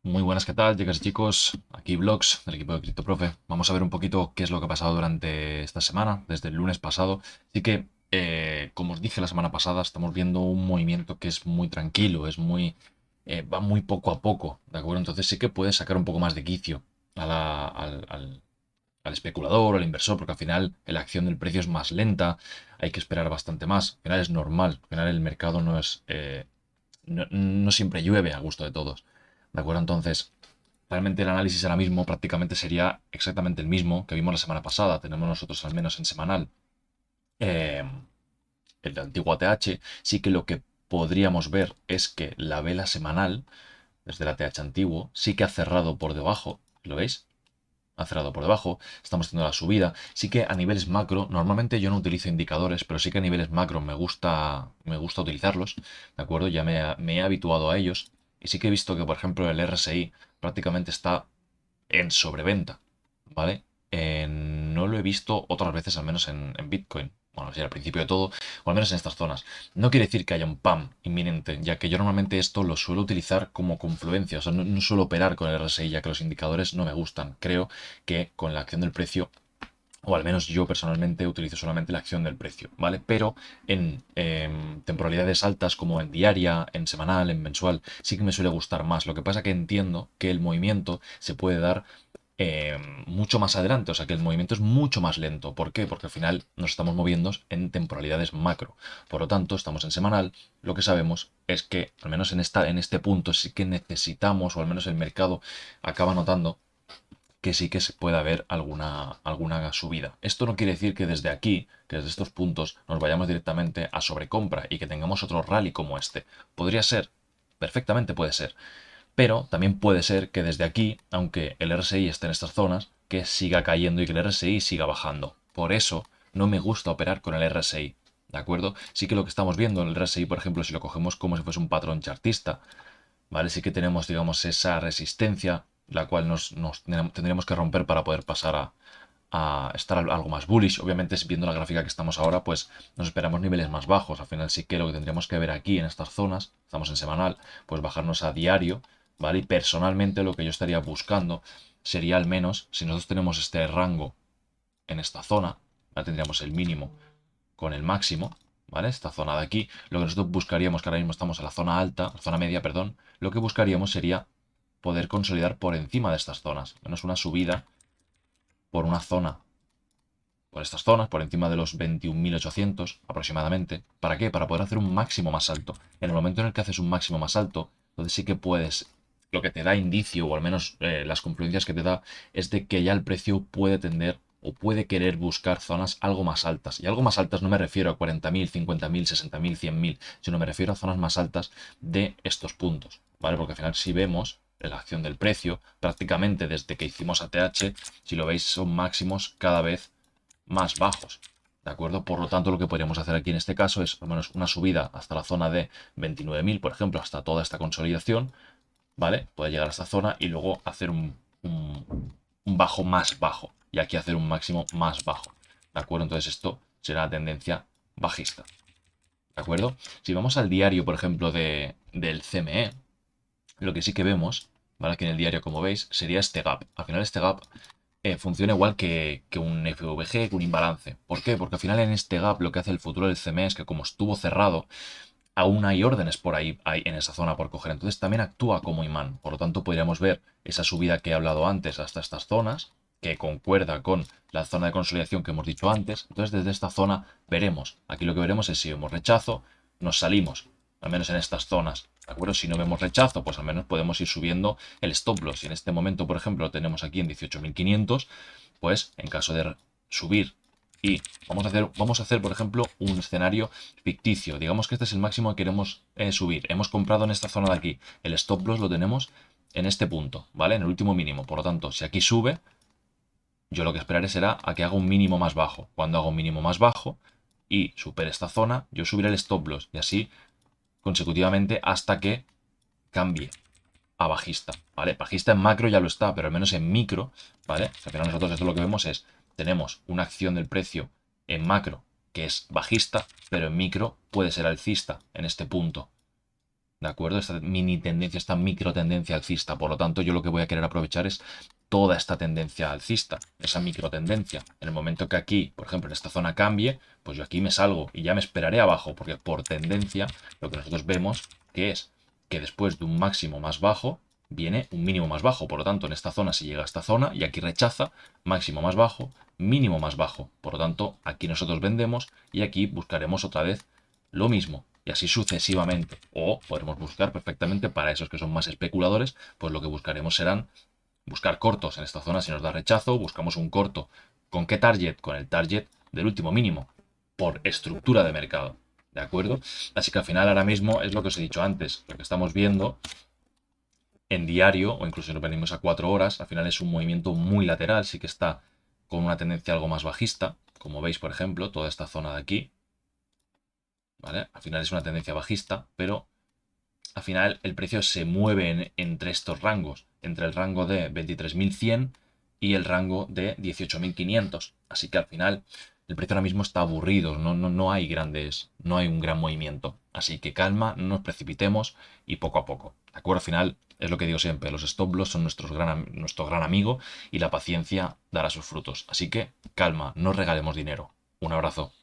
Muy buenas, ¿qué tal, chicas y chicos? Aquí Vlogs del equipo de CryptoProfe. Vamos a ver un poquito qué es lo que ha pasado durante esta semana, desde el lunes pasado. Así que, como os dije la semana pasada, estamos viendo un movimiento que es muy tranquilo, va muy poco a poco, ¿de acuerdo? Entonces sí que puede sacar un poco más de quicio al especulador, al inversor, porque al final la acción del precio es más lenta, hay que esperar bastante más. Al final es normal, al final el mercado no siempre llueve a gusto de todos. ¿De acuerdo? Entonces, realmente el análisis ahora mismo prácticamente sería exactamente el mismo que vimos la semana pasada. Tenemos nosotros al menos en semanal eh, el antiguo ATH. Sí que lo que podríamos ver es que la vela semanal, desde el ATH antiguo, sí que ha cerrado por debajo. ¿Lo veis? Ha cerrado por debajo, estamos teniendo la subida. Sí que a niveles macro, normalmente yo no utilizo indicadores, pero sí que a niveles macro me gusta utilizarlos, ¿de acuerdo? Me he habituado a ellos y sí que he visto que, por ejemplo, el RSI prácticamente está en sobreventa, ¿vale? No lo he visto otras veces, al menos en Bitcoin. Bueno, sí, al principio de todo, o al menos en estas zonas. No quiere decir que haya un PAM inminente, ya que yo normalmente esto lo suelo utilizar como confluencia, o sea, no suelo operar con el RSI, ya que los indicadores no me gustan. Creo que con la acción del precio, o al menos yo personalmente utilizo solamente la acción del precio, ¿vale? Pero en temporalidades altas como en diaria, en semanal, en mensual, sí que me suele gustar más. Lo que pasa que entiendo que el movimiento se puede dar mucho más adelante, o sea que el movimiento es mucho más lento. ¿Por qué? Porque al final nos estamos moviendo en temporalidades macro. Por lo tanto, estamos en semanal. Lo que sabemos es que, al menos en este punto, sí que necesitamos, o al menos el mercado acaba notando que sí que se puede haber alguna subida. Esto no quiere decir que desde aquí, que desde estos puntos, nos vayamos directamente a sobrecompra y que tengamos otro rally como este. Podría ser, perfectamente puede ser. Pero también puede ser que desde aquí, aunque el RSI esté en estas zonas, que siga cayendo y que el RSI siga bajando. Por eso no me gusta operar con el RSI. ¿De acuerdo? Sí que lo que estamos viendo en el RSI, por ejemplo, si lo cogemos como si fuese un patrón chartista, ¿vale? Sí que tenemos, digamos, esa resistencia, la cual tendríamos que romper para poder pasar a estar algo más bullish. Obviamente, viendo la gráfica que estamos ahora, pues nos esperamos niveles más bajos. Al final sí que lo que tendríamos que ver aquí en estas zonas, estamos en semanal, pues bajarnos a diario, ¿vale? Y personalmente lo que yo estaría buscando sería al menos, si nosotros tenemos este rango en esta zona, ¿vale? Tendríamos el mínimo con el máximo, ¿vale? Esta zona de aquí, lo que nosotros buscaríamos, que ahora mismo estamos en la zona alta, la zona media, perdón, lo que buscaríamos sería poder consolidar por encima de estas zonas, menos una subida por una zona, por estas zonas, por encima de los 21.800 aproximadamente. ¿Para qué? Para poder hacer un máximo más alto. En el momento en el que haces un máximo más alto, entonces sí que puedes, lo que te da indicio, o al menos las confluencias que te da, es de que ya el precio puede tender o puede querer buscar zonas algo más altas. Y algo más altas no me refiero a 40.000, 50.000, 60.000, 100.000, sino me refiero a zonas más altas de estos puntos, ¿vale? Porque al final si vemos la acción del precio, prácticamente desde que hicimos ATH, si lo veis, son máximos cada vez más bajos. ¿De acuerdo? Por lo tanto, lo que podríamos hacer aquí en este caso es al menos una subida hasta la zona de 29.000, por ejemplo, hasta toda esta consolidación, ¿vale? Puede llegar a esta zona y luego hacer un bajo más bajo. Y aquí hacer un máximo más bajo. ¿De acuerdo? Entonces esto será la tendencia bajista. ¿De acuerdo? Si vamos al diario, por ejemplo, del CME, lo que sí que vemos, ¿vale? Aquí en el diario, como veis, sería este gap. Al final este gap funciona igual que un FVG, que un imbalance. ¿Por qué? Porque al final en este gap lo que hace el futuro del CME es que como estuvo cerrado, aún hay órdenes por ahí en esa zona por coger. Entonces también actúa como imán. Por lo tanto, podríamos ver esa subida que he hablado antes hasta estas zonas, que concuerda con la zona de consolidación que hemos dicho antes. Entonces desde esta zona veremos. Aquí lo que veremos es si vemos rechazo, nos salimos, al menos en estas zonas. ¿De acuerdo? Si no vemos rechazo, pues al menos podemos ir subiendo el stop loss. Si en este momento, por ejemplo, lo tenemos aquí en 18.500, pues en caso de subir y vamos a hacer, por ejemplo, un escenario ficticio. Digamos que este es el máximo que queremos subir. Hemos comprado en esta zona de aquí. El stop loss lo tenemos en este punto, ¿vale? En el último mínimo. Por lo tanto, si aquí sube, yo lo que esperaré será a que haga un mínimo más bajo. Cuando haga un mínimo más bajo y supere esta zona, yo subiré el stop loss y así consecutivamente hasta que cambie a bajista, ¿vale? Bajista en macro ya lo está, pero al menos en micro, ¿vale? Al final nosotros esto lo que vemos es, tenemos una acción del precio en macro que es bajista, pero en micro puede ser alcista en este punto, ¿De acuerdo? Esta mini tendencia, esta micro tendencia alcista. Por lo tanto, yo lo que voy a querer aprovechar es toda esta tendencia alcista, esa micro tendencia. En el momento que aquí, por ejemplo, en esta zona cambie, pues yo aquí me salgo y ya me esperaré abajo, porque por tendencia lo que nosotros vemos que es que después de un máximo más bajo viene un mínimo más bajo. Por lo tanto, en esta zona se llega a esta zona y aquí rechaza, máximo más bajo, mínimo más bajo. Por lo tanto, aquí nosotros vendemos y aquí buscaremos otra vez lo mismo. Y así sucesivamente. O podremos buscar perfectamente para esos que son más especuladores, pues lo que buscaremos serán buscar cortos en esta zona. Si nos da rechazo, buscamos un corto. ¿Con qué target? Con el target del último mínimo, por estructura de mercado. ¿De acuerdo? Así que al final ahora mismo es lo que os he dicho antes. Lo que estamos viendo en diario, o incluso si nos venimos a 4 horas, al final es un movimiento muy lateral. Sí que está con una tendencia algo más bajista. Como veis, por ejemplo, toda esta zona de aquí. ¿Vale? Al final es una tendencia bajista, pero al final el precio se mueve entre estos rangos, entre el rango de 23.100 y el rango de 18.500. Así que al final el precio ahora mismo está aburrido, no hay no hay un gran movimiento. Así que calma, no nos precipitemos y poco a poco. ¿De acuerdo? Al final es lo que digo siempre, los stop loss son nuestro gran amigo y la paciencia dará sus frutos. Así que calma, no regalemos dinero. Un abrazo.